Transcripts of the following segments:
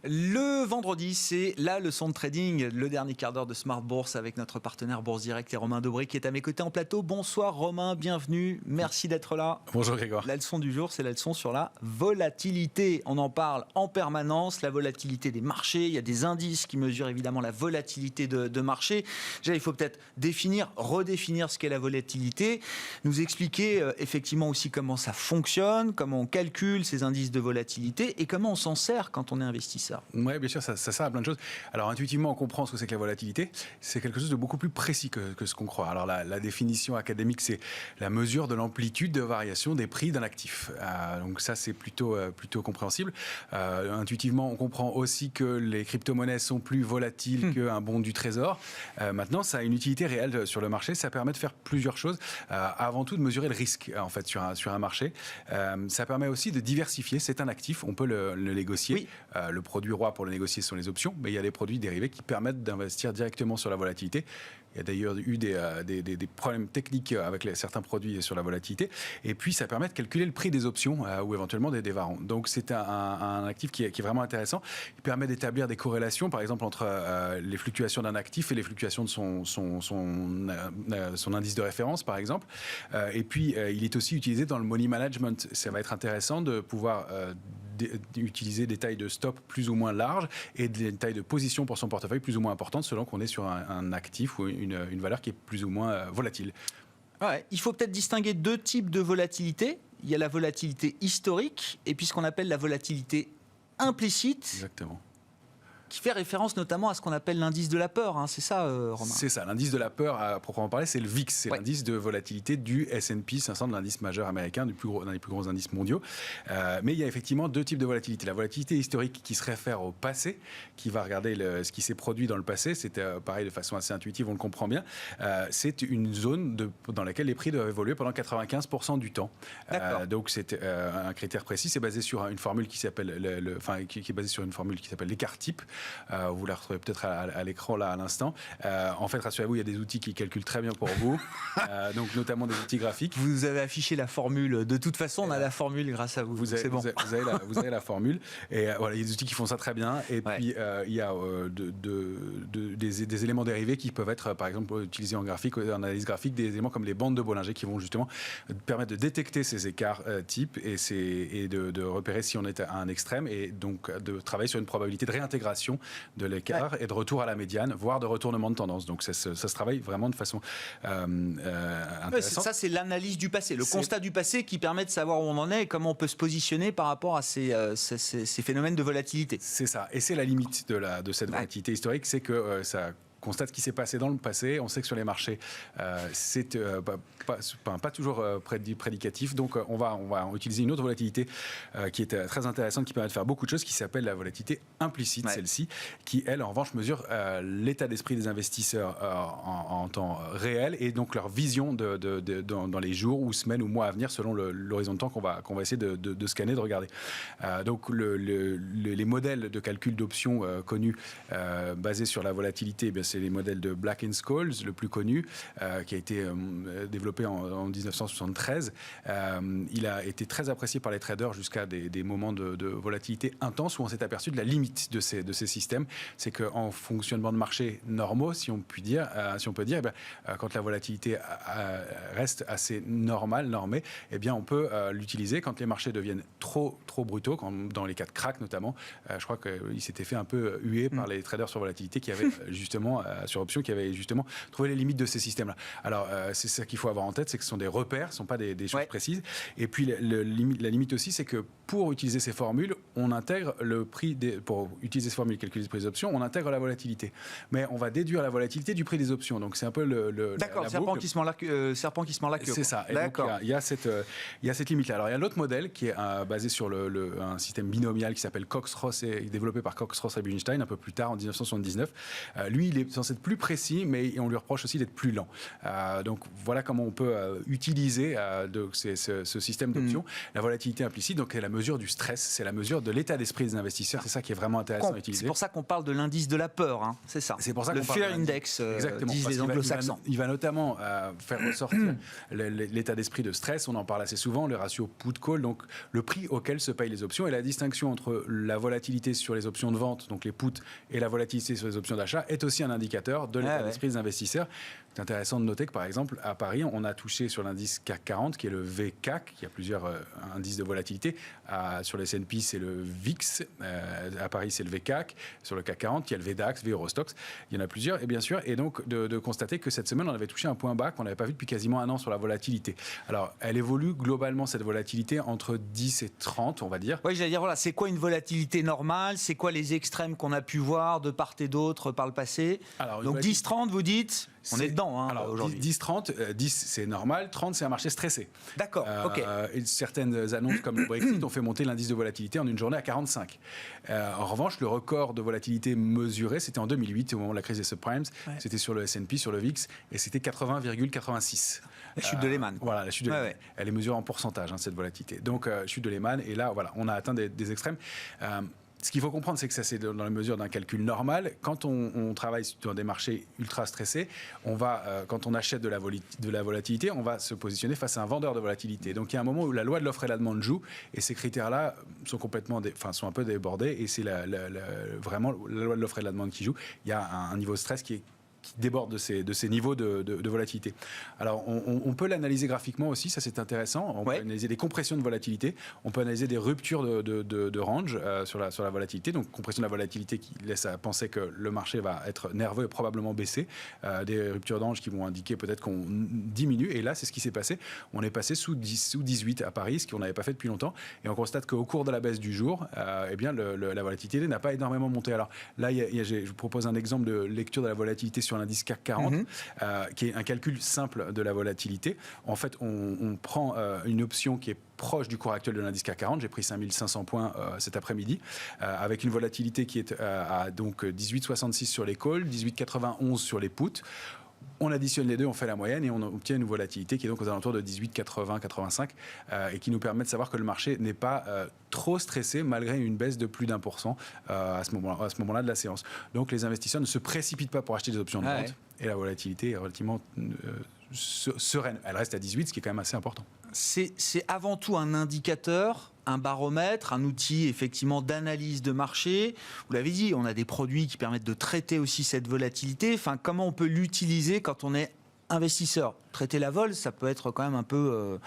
Le vendredi, c'est la leçon de trading, le dernier quart d'heure de Smart Bourse avec notre partenaire Bourse Direct et Romain Dobré qui est à mes côtés en plateau. Bonsoir Romain, bienvenue, merci d'être là. Bonjour Grégoire. La leçon du jour, c'est la leçon sur la volatilité. On en parle en permanence, la volatilité des marchés. Il y a des indices qui mesurent évidemment la volatilité de marché. Déjà, il faut peut-être redéfinir ce qu'est la volatilité, nous expliquer effectivement aussi comment ça fonctionne, comment on calcule ces indices de volatilité et comment on s'en sert quand on est investisseur. Oui, bien sûr, ça sert à plein de choses. Alors, intuitivement, on comprend ce que c'est que la volatilité. C'est quelque chose de beaucoup plus précis que ce qu'on croit. Alors, la définition académique, c'est la mesure de l'amplitude de variation des prix d'un actif. Donc, ça, c'est plutôt compréhensible. Intuitivement, on comprend aussi que les crypto-monnaies sont plus volatiles qu'un bon du trésor. Maintenant, ça a une utilité réelle sur le marché. Ça permet de faire plusieurs choses. Avant tout, de mesurer le risque, en fait, sur un marché. Ça permet aussi de diversifier. C'est un actif, on peut le négocier. Oui. Le produit roi pour le négocier sont les options, mais il y a des produits dérivés qui permettent d'investir directement sur la volatilité. Il y a d'ailleurs eu des problèmes techniques avec certains produits sur la volatilité. Et puis, ça permet de calculer le prix des options ou éventuellement des varants. Donc, c'est un actif qui est vraiment intéressant. Il permet d'établir des corrélations, par exemple, entre les fluctuations d'un actif et les fluctuations de son indice de référence, par exemple. Et puis, il est aussi utilisé dans le money management. Ça va être intéressant de pouvoir utiliser des tailles de stop plus ou moins larges et des tailles de position pour son portefeuille plus ou moins importantes selon qu'on est sur un actif ou une valeur qui est plus ou moins volatile. Ouais, il faut peut-être distinguer deux types de volatilité. Il y a la volatilité historique et puis ce qu'on appelle la volatilité implicite. Exactement. Qui fait référence notamment à ce qu'on appelle l'indice de la peur, hein. C'est ça, Romain? C'est ça, l'indice de la peur, à proprement parler, c'est le VIX, c'est l'indice de volatilité du S&P 500, de l'indice majeur américain, d'un des plus gros indices mondiaux. Mais il y a effectivement deux types de volatilité. La volatilité historique qui se réfère au passé, qui va regarder ce qui s'est produit dans le passé, c'est pareil de façon assez intuitive, on le comprend bien. C'est une zone dans laquelle les prix doivent évoluer pendant 95% du temps. Donc c'est un critère précis, c'est basé sur une formule qui s'appelle, qui est basée sur une formule qui s'appelle l'écart type. Vous la retrouvez peut-être à l'écran là à l'instant. En fait, rassurez-vous, il y a des outils qui calculent très bien pour vous, donc notamment des outils graphiques. Vous avez affiché la formule. De toute façon, on a la formule grâce à vous. C'est bon. Vous avez la formule. Et voilà, il y a des outils qui font ça très bien. Et puis il y a des éléments dérivés qui peuvent être, par exemple, utilisés en graphique, en analyse graphique, des éléments comme les bandes de Bollinger qui vont justement permettre de détecter ces écarts types et de repérer si on est à un extrême et donc de travailler sur une probabilité de réintégration de l'écart et de retour à la médiane, voire de retournement de tendance. Donc ça se travaille vraiment de façon intéressante. Ça, c'est l'analyse du passé, le constat du passé qui permet de savoir où on en est et comment on peut se positionner par rapport à ces phénomènes de volatilité. C'est ça. Et c'est la limite de cette volatilité historique, c'est que ça constate ce qui s'est passé dans le passé. On sait que sur les marchés, c'est pas toujours prédicatif. Donc, on va utiliser une autre volatilité qui est très intéressante, qui permet de faire beaucoup de choses, qui s'appelle la volatilité implicite, celle-ci, qui, elle, en revanche, mesure l'état d'esprit des investisseurs en temps réel et donc leur vision dans les jours ou semaines ou mois à venir, selon l'horizon de temps qu'on va essayer de scanner, de regarder. Donc, les modèles de calcul d'options connus basés sur la volatilité, c'est les modèles de Black & Scholes, le plus connu, qui a été développé en 1973. Il a été très apprécié par les traders jusqu'à des moments de volatilité intense où on s'est aperçu de la limite de ces systèmes. C'est qu'en fonctionnement de marché normaux, si on peut dire, quand la volatilité reste assez normée, eh bien, on peut l'utiliser quand les marchés deviennent trop brutaux, dans les cas de crack notamment. Je crois qu'il s'était fait un peu huer par les traders sur volatilité qui avaient justement sur option qui avait justement trouvé les limites de ces systèmes-là. Alors, c'est ça qu'il faut avoir en tête, c'est que ce sont des repères, ce ne sont pas des choses précises. Et puis, la limite aussi, c'est que pour utiliser ces formules, on intègre le prix pour utiliser ces formules, calculer les prix des options, on intègre la volatilité. Mais on va déduire la volatilité du prix des options. Donc, c'est un peu D'accord, serpent qui se mord la queue. C'est ça. Et donc, il y a cette limite-là. Alors, il y a l'autre modèle qui est basé sur un système binomial qui s'appelle Cox-Ross, développé par Cox-Ross et Bunstein un peu plus tard, en 1979. Lui, censé être plus précis, mais on lui reproche aussi d'être plus lent. Donc voilà comment on peut utiliser ce système d'options. La volatilité implicite, donc, est la mesure du stress, c'est la mesure de l'état d'esprit des investisseurs. C'est ça qui est vraiment intéressant à utiliser. C'est pour ça qu'on parle de l'indice de la peur, hein, c'est ça. C'est pour ça le qu'on parle Fear Index, disent les anglo-saxons. Il va notamment faire ressortir l'état d'esprit de stress. On en parle assez souvent, le ratio put-call, donc le prix auquel se payent les options, et la distinction entre la volatilité sur les options de vente, donc les puts, et la volatilité sur les options d'achat est aussi un indicateur de l'état d'esprit des investisseurs. C'est intéressant de noter que, par exemple, à Paris, on a touché sur l'indice CAC 40, qui est le VCAC, qui a plusieurs indices de volatilité. Sur le S&P, c'est le VIX. À Paris, c'est le VCAC. Sur le CAC 40, il y a le VDAX, Eurostoxx. Il y en a plusieurs, et bien sûr. Et donc, de constater que cette semaine, on avait touché un point bas qu'on n'avait pas vu depuis quasiment un an sur la volatilité. Alors, elle évolue globalement, cette volatilité, entre 10 et 30, on va dire. Oui, j'allais dire, voilà, c'est quoi une volatilité normale? C'est quoi les extrêmes qu'on a pu voir de part et d'autre par le passé? Alors, donc 10-30, vous dites, on est dedans aujourd'hui. 10-30, 10 c'est normal, 30 c'est un marché stressé. D'accord, ok. Et certaines annonces comme le Brexit ont fait monter l'indice de volatilité en une journée à 45. En revanche, le record de volatilité mesuré, c'était en 2008, au moment de la crise des subprimes. Ouais. C'était sur le S&P, sur le VIX, et c'était 80,86. La chute de Lehman. Voilà, la chute de Lehman. Ouais. Elle est mesurée en pourcentage, cette volatilité. Donc, chute de Lehman, et là, voilà, on a atteint des extrêmes. Ce qu'il faut comprendre, c'est que ça, c'est dans la mesure d'un calcul normal. Quand on travaille dans des marchés ultra stressés, on va, quand on achète de la volatilité, on va se positionner face à un vendeur de volatilité. Donc il y a un moment où la loi de l'offre et la demande joue, et ces critères-là sont un peu débordés, et c'est vraiment la loi de l'offre et de la demande qui joue. Il y a un niveau de stress qui déborde de ces niveaux de volatilité. Alors, on peut l'analyser graphiquement aussi, ça c'est intéressant. On peut analyser des compressions de volatilité, on peut analyser des ruptures de range sur la volatilité. Donc, compression de la volatilité qui laisse à penser que le marché va être nerveux et probablement baisser. Des ruptures de range qui vont indiquer peut-être qu'on diminue. Et là, c'est ce qui s'est passé. On est passé sous 18 à Paris, ce qu'on n'avait pas fait depuis longtemps. Et on constate qu'au cours de la baisse du jour, eh bien, la volatilité n'a pas énormément monté. Alors là, je vous propose un exemple de lecture de la volatilité sur l'indice CAC 40, qui est un calcul simple de la volatilité. En fait, on prend une option qui est proche du cours actuel de l'indice CAC 40. J'ai pris 5500 points cet après-midi, avec une volatilité qui est à donc 18,66 sur les calls, 18,91 sur les puts. On additionne les deux, on fait la moyenne et on obtient une volatilité qui est donc aux alentours de 18,80-85 et qui nous permet de savoir que le marché n'est pas trop stressé malgré une baisse de plus d'1% à ce moment-là de la séance. Donc les investisseurs ne se précipitent pas pour acheter des options de vente et la volatilité est relativement sereine. Elle reste à 18, ce qui est quand même assez important. C'est avant tout un indicateur, un baromètre, un outil effectivement d'analyse de marché. Vous l'avez dit, on a des produits qui permettent de traiter aussi cette volatilité. Enfin, comment on peut l'utiliser quand on est investisseur? Traiter la vol, ça peut être quand même un peu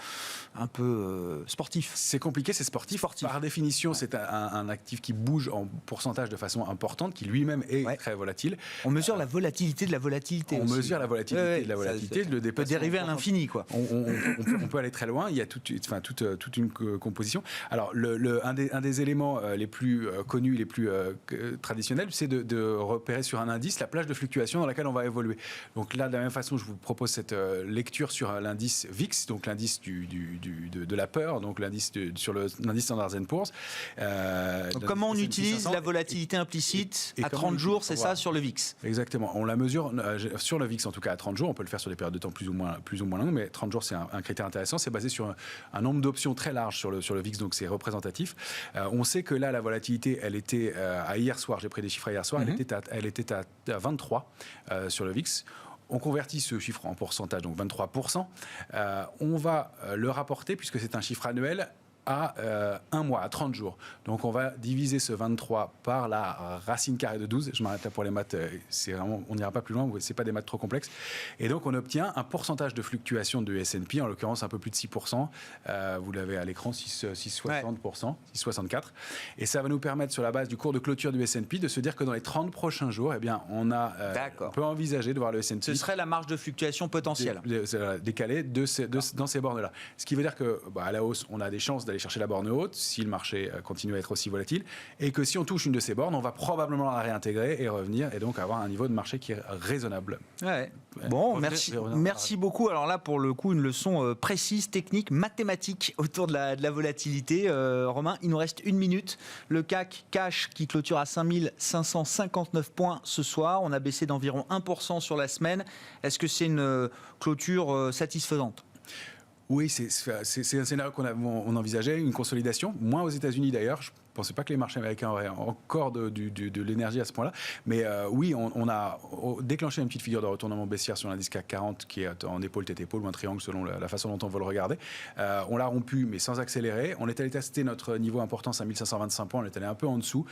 sportif. C'est compliqué, c'est sportif. Par définition, c'est un actif qui bouge en pourcentage de façon importante, qui lui-même est très volatile. On mesure la volatilité de la volatilité. On mesure la volatilité de la volatilité. Ça peut dériver à l'infini, quoi. On peut aller très loin. Il y a toute une composition. Alors, un des éléments les plus connus, les plus traditionnels, c'est de repérer sur un indice la plage de fluctuation dans laquelle on va évoluer. Donc là, de la même façon, je vous propose cette lecture sur l'indice VIX, donc l'indice de la peur, donc sur l'indice Standard & Poor's. Donc comment on utilise la volatilité implicite à 30 jours, c'est ça, sur le VIX? Exactement. On la mesure sur le VIX, en tout cas à 30 jours. On peut le faire sur des périodes de temps plus ou moins longues, mais 30 jours, c'est un critère intéressant. C'est basé sur un nombre d'options très large sur le VIX, donc c'est représentatif. On sait que là, la volatilité, elle était à hier soir, j'ai pris des chiffres à hier soir, elle était à 23 sur le VIX. On convertit ce chiffre en pourcentage, donc 23%. On va le rapporter, puisque c'est un chiffre annuel, à un mois, à 30 jours. Donc on va diviser ce 23 par la racine carrée de 12. Je m'arrête là pour les maths, on n'ira pas plus loin, ce n'est pas des maths trop complexes. Et donc on obtient un pourcentage de fluctuation de S&P, en l'occurrence un peu plus de 6%. Vous l'avez à l'écran, 6,60%, 6,64%. Et ça va nous permettre, sur la base du cours de clôture du S&P, de se dire que dans les 30 prochains jours, eh bien, on peut envisager de voir le S&P. Ce serait la marge de fluctuation potentielle. Décalée dans ces bornes-là. Ce qui veut dire que à la hausse, on a des chances d'aller aller chercher la borne haute si le marché continue à être aussi volatile, et que si on touche une de ces bornes, on va probablement la réintégrer et revenir, et donc avoir un niveau de marché qui est raisonnable. Ouais. Bon, merci beaucoup. Alors là, pour le coup, une leçon précise, technique, mathématique autour de la volatilité. Romain, il nous reste 1 minute. Le CAC cash qui clôture à 5559 points ce soir. On a baissé d'environ 1% sur la semaine. Est-ce que c'est une clôture satisfaisante ? Oui, c'est un scénario qu'on envisageait, une consolidation, moins aux États-Unis d'ailleurs. Je ne pensais pas que les marchés américains auraient encore de l'énergie à ce point-là. Mais oui, on a déclenché une petite figure de retournement baissière sur l'indice CAC 40 qui est en épaule, tête-épaule ou un triangle selon la façon dont on veut le regarder. On l'a rompu, mais sans accélérer. On est allé tester notre niveau importance à 1525 points. On est allé un peu en dessous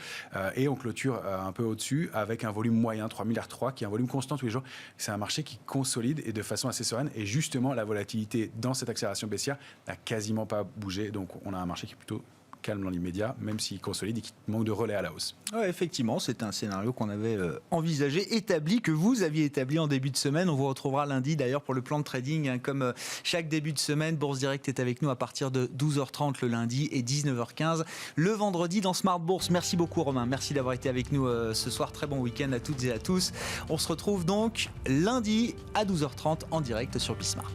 et on clôture un peu au-dessus avec un volume moyen, 3 milliards 3, qui est un volume constant tous les jours. C'est un marché qui consolide et de façon assez sereine. Et justement, la volatilité dans cette accélération baissière n'a quasiment pas bougé. Donc, on a un marché qui est plutôt calme dans l'immédiat, même s'il consolide et qu'il manque de relais à la hausse. Ouais, effectivement, c'est un scénario qu'on avait envisagé, établi, que vous aviez établi en début de semaine. On vous retrouvera lundi d'ailleurs pour le plan de trading. Hein, comme chaque début de semaine, Bourse Direct est avec nous à partir de 12h30 le lundi et 19h15 le vendredi dans Smart Bourse. Merci beaucoup Romain, merci d'avoir été avec nous ce soir. Très bon week-end à toutes et à tous. On se retrouve donc lundi à 12h30 en direct sur Bismart.